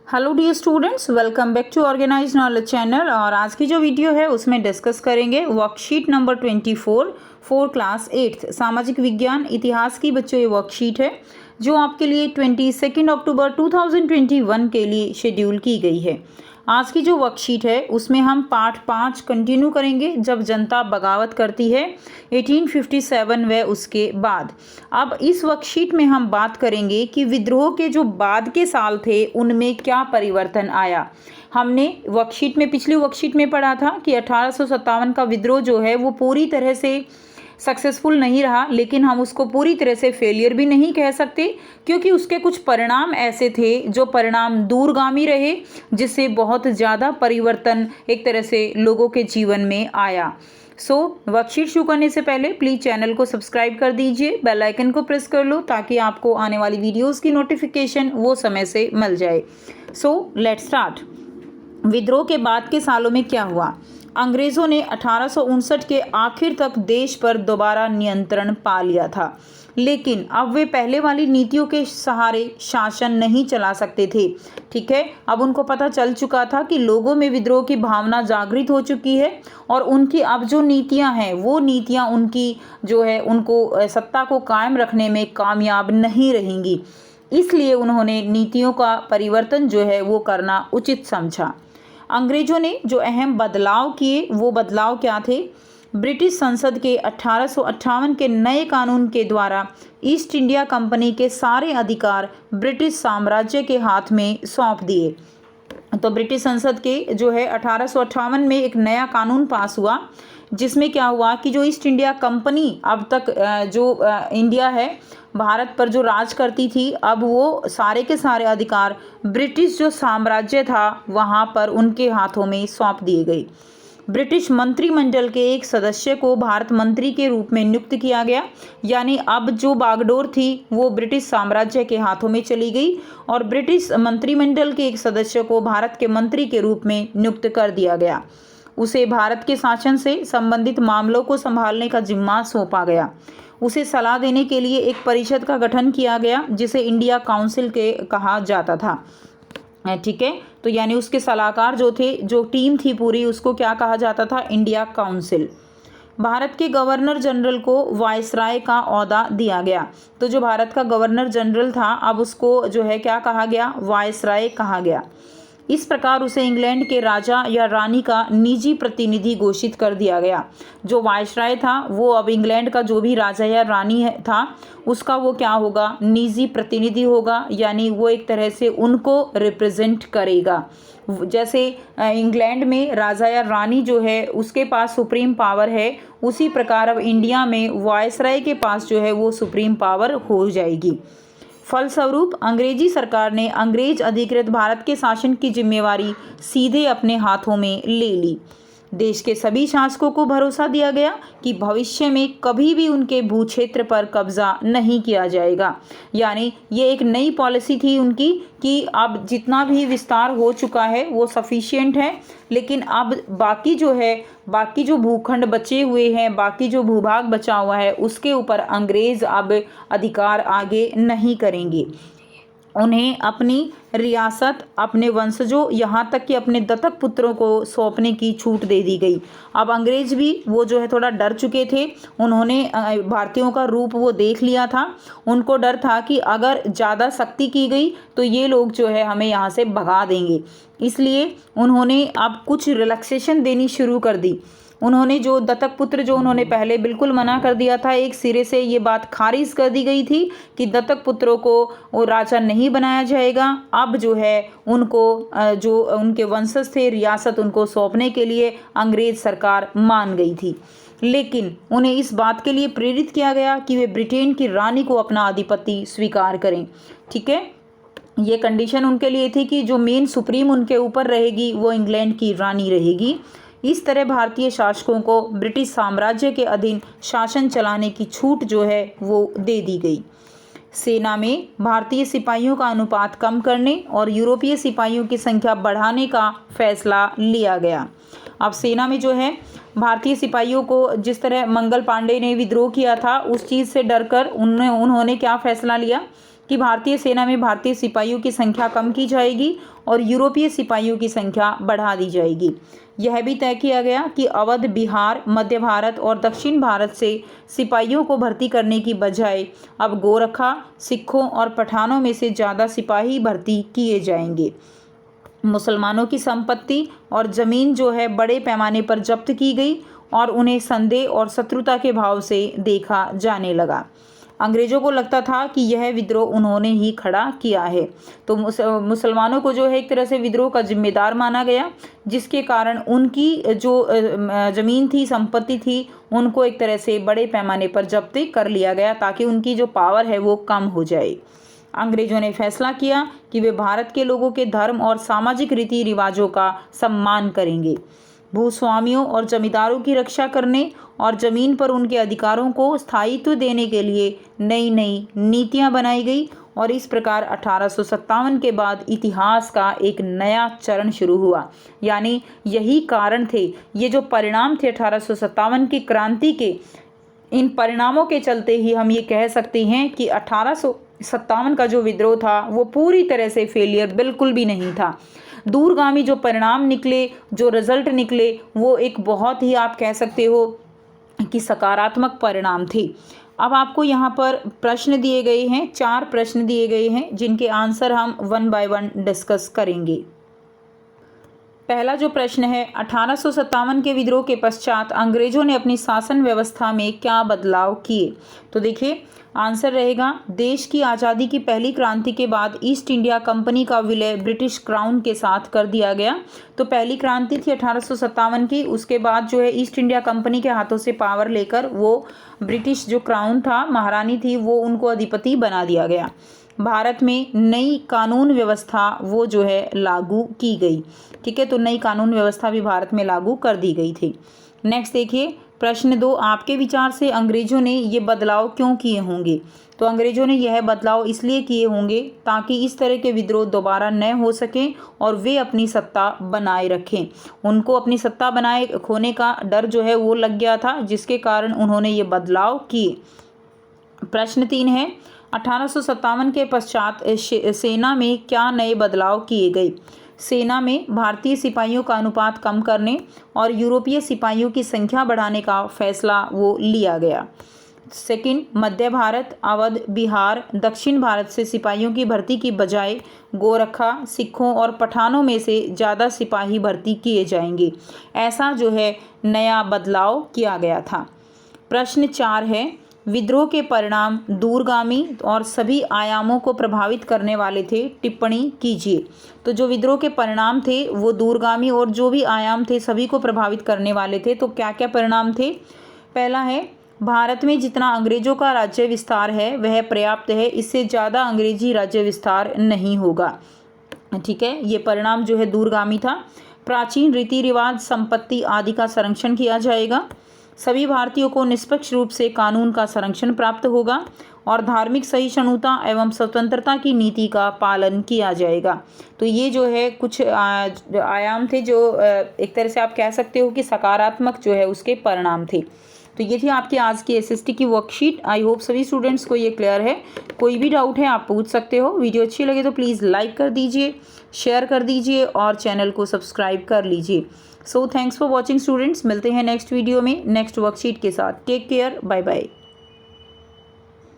Hello dear students, welcome back to organise knowledge channel. और आज की जो वीडियो है उसमें डिस्कस करेंगे वर्कशीट नंबर 24 फॉर क्लास 8 सामाजिक विज्ञान इतिहास की बच्चों ये वर्कशीट है जो आपके लिए 22 अक्टूबर 2021 के लिए शेड्यूल की गई है। आज की जो वर्कशीट है उसमें हम पार्ट 5 कंटिन्यू करेंगे, जब जनता बगावत करती है 1857 व उसके बाद। अब इस वर्कशीट में हम बात करेंगे कि विद्रोह के जो बाद के साल थे उनमें क्या परिवर्तन आया। हमने वर्कशीट में पिछली वर्कशीट में पढ़ा था कि 1857 का विद्रोह जो है वो पूरी तरह से सक्सेसफुल नहीं रहा, लेकिन हम उसको पूरी तरह से फेलियर भी नहीं कह सकते क्योंकि उसके कुछ परिणाम ऐसे थे जो परिणाम दूरगामी रहे, जिससे बहुत ज़्यादा परिवर्तन एक तरह से लोगों के जीवन में आया। वर्कशीट शुरू करने से पहले प्लीज़ चैनल को सब्सक्राइब कर दीजिए, बेल आइकन को प्रेस कर लो ताकि आपको आने वाली वीडियोस की नोटिफिकेशन वो समय से मिल जाए। Let's start. विद्रोह के बाद के सालों में क्या हुआ। अंग्रेज़ों ने 1859 के आखिर तक देश पर दोबारा नियंत्रण पा लिया था, लेकिन अब वे पहले वाली नीतियों के सहारे शासन नहीं चला सकते थे। ठीक है, अब उनको पता चल चुका था कि लोगों में विद्रोह की भावना जागृत हो चुकी है और उनकी अब जो नीतियां हैं वो नीतियां उनकी जो है उनको सत्ता को कायम रखने में कामयाब नहीं रहेंगी। इसलिए उन्होंने नीतियों का परिवर्तन जो है वो करना उचित समझा। अंग्रेजों ने जो अहम बदलाव किए वो बदलाव क्या थे। ब्रिटिश संसद के 1858 के नए कानून के द्वारा ईस्ट इंडिया कंपनी के सारे अधिकार ब्रिटिश साम्राज्य के हाथ में सौंप दिए। तो ब्रिटिश संसद के जो है 1858 में एक नया कानून पास हुआ, जिसमें क्या हुआ कि जो ईस्ट इंडिया कंपनी अब तक जो इंडिया है भारत पर जो राज करती थी, अब वो सारे के सारे अधिकार ब्रिटिश जो साम्राज्य था वहाँ पर उनके हाथों में सौंप दिए गए। ब्रिटिश मंत्रिमंडल के एक सदस्य को भारत मंत्री के रूप में नियुक्त किया गया, यानी अब जो बागडोर थी वो ब्रिटिश साम्राज्य के हाथों में चली गई और ब्रिटिश मंत्रिमंडल के एक सदस्य को भारत के मंत्री के रूप में नियुक्त कर दिया गया। उसे भारत के शासन से संबंधित मामलों को संभालने का जिम्मा सौंपा गया। उसे सलाह देने के लिए एक परिषद का गठन किया गया जिसे इंडिया काउंसिल के कहा जाता था। ठीक है, तो यानी उसके सलाहकार जो थे, जो टीम थी पूरी, उसको क्या कहा जाता था, इंडिया काउंसिल। भारत के गवर्नर जनरल को वायसराय का ओहदा दिया गया। तो जो भारत का गवर्नर जनरल था अब उसको जो है क्या कहा गया, वायसराय कहा गया। इस प्रकार उसे इंग्लैंड के राजा या रानी का निजी प्रतिनिधि घोषित कर दिया गया। जो वायसराय था वो अब इंग्लैंड का जो भी राजा या रानी था उसका वो क्या होगा, निजी प्रतिनिधि होगा, यानी वो एक तरह से उनको रिप्रेजेंट करेगा। जैसे इंग्लैंड में राजा या रानी जो है उसके पास सुप्रीम पावर है, उसी प्रकार अब इंडिया में वायसराय के पास जो है वो सुप्रीम पावर हो जाएगी। फलस्वरूप अंग्रेजी सरकार ने अंग्रेज अधिकृत भारत के शासन की जिम्मेवारी सीधे अपने हाथों में ले ली। देश के सभी शासकों को भरोसा दिया गया कि भविष्य में कभी भी उनके भूक्षेत्र पर कब्जा नहीं किया जाएगा। यानी ये एक नई पॉलिसी थी उनकी कि अब जितना भी विस्तार हो चुका है वो सफिशिएंट है, लेकिन अब बाकी जो भूखंड बचे हुए हैं, बाकी जो भूभाग बचा हुआ है उसके ऊपर अंग्रेज अब अधिकार आगे नहीं करेंगे। उन्हें अपनी रियासत अपने वंशजों यहाँ तक कि अपने दत्तक पुत्रों को सौंपने की छूट दे दी गई। अब अंग्रेज भी वो जो है थोड़ा डर चुके थे, उन्होंने भारतीयों का रूप वो देख लिया था। उनको डर था कि अगर ज़्यादा सख्ती की गई तो ये लोग जो है हमें यहाँ से भगा देंगे, इसलिए उन्होंने अब कुछ रिलैक्सेशन देनी शुरू कर दी। उन्होंने जो दत्तक पुत्र जो उन्होंने पहले बिल्कुल मना कर दिया था, एक सिरे से ये बात खारिज कर दी गई थी कि दत्तक पुत्रों को वो राजा नहीं बनाया जाएगा। अब जो है उनको जो उनके वंशज थे रियासत उनको सौंपने के लिए अंग्रेज सरकार मान गई थी, लेकिन उन्हें इस बात के लिए प्रेरित किया गया कि वे ब्रिटेन की रानी को अपना आधिपत्य स्वीकार करें। ठीक है, ये कंडीशन उनके लिए थी कि जो मेन सुप्रीम उनके ऊपर रहेगी वो इंग्लैंड की रानी रहेगी। इस तरह भारतीय शासकों को ब्रिटिश साम्राज्य के अधीन शासन चलाने की छूट जो है वो दे दी गई। सेना में भारतीय सिपाहियों का अनुपात कम करने और यूरोपीय सिपाहियों की संख्या बढ़ाने का फैसला लिया गया। अब सेना में जो है भारतीय सिपाहियों को, जिस तरह मंगल पांडे ने विद्रोह किया था उस चीज़ से डरकर उन्होंने क्या फैसला लिया कि भारतीय सेना में भारतीय सिपाहियों की संख्या कम की जाएगी और यूरोपीय सिपाहियों की संख्या बढ़ा दी जाएगी। यह भी तय किया गया कि अवध, बिहार, मध्य भारत और दक्षिण भारत से सिपाहियों को भर्ती करने की बजाय अब गोरखा, सिखों और पठानों में से ज़्यादा सिपाही भर्ती किए जाएंगे। मुसलमानों की संपत्ति और ज़मीन जो है बड़े पैमाने पर जब्त की गई और उन्हें संदेह और शत्रुता के भाव से देखा जाने लगा। अंग्रेज़ों को लगता था कि यह विद्रोह उन्होंने ही खड़ा किया है, तो मुसलमानों को जो है एक तरह से विद्रोह का जिम्मेदार माना गया, जिसके कारण उनकी जो ज़मीन थी, संपत्ति थी, उनको एक तरह से बड़े पैमाने पर जब्त कर लिया गया ताकि उनकी जो पावर है वो कम हो जाए। अंग्रेज़ों ने फैसला किया कि वे भारत के लोगों के धर्म और सामाजिक रीति रिवाजों का सम्मान करेंगे। भूस्वामियों और जमींदारों की रक्षा करने और ज़मीन पर उनके अधिकारों को स्थायित्व देने के लिए नई नई नीतियां बनाई गई और इस प्रकार 1857 के बाद इतिहास का एक नया चरण शुरू हुआ। यानी यही कारण थे, ये जो परिणाम थे 1857 की क्रांति के, इन परिणामों के चलते ही हम ये कह सकते हैं कि 1857 का जो विद्रोह था वो पूरी तरह से फेलियर बिल्कुल भी नहीं था। दूरगामी जो परिणाम निकले, जो रिजल्ट निकले, वो एक बहुत ही आप कह सकते हो कि सकारात्मक परिणाम थे। अब आपको यहाँ पर प्रश्न दिए गए हैं, 4 प्रश्न दिए गए हैं जिनके आंसर हम 1 बाय 1 डिस्कस करेंगे। पहला जो प्रश्न है, 1857 के विद्रोह के पश्चात अंग्रेजों ने अपनी शासन व्यवस्था में क्या बदलाव किए? तो देखिए आंसर रहेगा, देश की आज़ादी की पहली क्रांति के बाद ईस्ट इंडिया कंपनी का विलय ब्रिटिश क्राउन के साथ कर दिया गया। तो पहली क्रांति थी 1857 की, उसके बाद जो है ईस्ट इंडिया कंपनी के हाथों से पावर लेकर वो ब्रिटिश जो क्राउन था, महारानी थी, वो उनको अधिपति बना दिया गया। भारत में नई कानून व्यवस्था वो जो है लागू की गई। ठीक है, तो नई कानून व्यवस्था भी भारत में लागू कर दी गई थी। नेक्स्ट देखिए प्रश्न 2, आपके विचार से अंग्रेजों ने ये बदलाव क्यों किए होंगे? तो अंग्रेजों ने यह बदलाव इसलिए किए होंगे ताकि इस तरह के विद्रोह दोबारा न हो सकें और वे अपनी सत्ता बनाए रखें। उनको अपनी सत्ता बनाए खोने का डर जो है वो लग गया था, जिसके कारण उन्होंने ये बदलाव किए। प्रश्न 3 है, 1857 के पश्चात सेना में क्या नए बदलाव किए गए? सेना में भारतीय सिपाहियों का अनुपात कम करने और यूरोपीय सिपाहियों की संख्या बढ़ाने का फैसला वो लिया गया। सेकंड, मध्य भारत, अवध, बिहार, दक्षिण भारत से सिपाहियों की भर्ती की बजाय गोरखा, सिखों और पठानों में से ज़्यादा सिपाही भर्ती किए जाएंगे। ऐसा जो है नया बदलाव किया गया था। प्रश्न 4 है, विद्रोह के परिणाम दूरगामी और सभी आयामों को प्रभावित करने वाले थे, टिप्पणी कीजिए। तो जो विद्रोह के परिणाम थे वो दूरगामी और जो भी आयाम थे सभी को प्रभावित करने वाले थे। तो क्या क्या परिणाम थे? पहला है, भारत में जितना अंग्रेजों का राज्य विस्तार है वह पर्याप्त है, इससे ज़्यादा अंग्रेजी राज्य विस्तार नहीं होगा। ठीक है, ये परिणाम जो है दूरगामी था। प्राचीन रीति रिवाज, संपत्ति आदि का संरक्षण किया जाएगा। सभी भारतीयों को निष्पक्ष रूप से कानून का संरक्षण प्राप्त होगा और धार्मिक सहिष्णुता एवं स्वतंत्रता की नीति का पालन किया जाएगा। तो ये जो है कुछ आयाम थे जो एक तरह से आप कह सकते हो कि सकारात्मक जो है उसके परिणाम थे। तो ये थी आपकी आज की एसएसटी की वर्कशीट। आई होप सभी स्टूडेंट्स को ये क्लियर है। कोई भी डाउट है आप पूछ सकते हो। वीडियो अच्छी लगे तो प्लीज़ लाइक कर दीजिए, शेयर कर दीजिए और चैनल को सब्सक्राइब कर लीजिए। So thanks for watching students. मिलते हैं नेक्स्ट वीडियो में नेक्स्ट वर्कशीट के साथ। Take care, bye bye.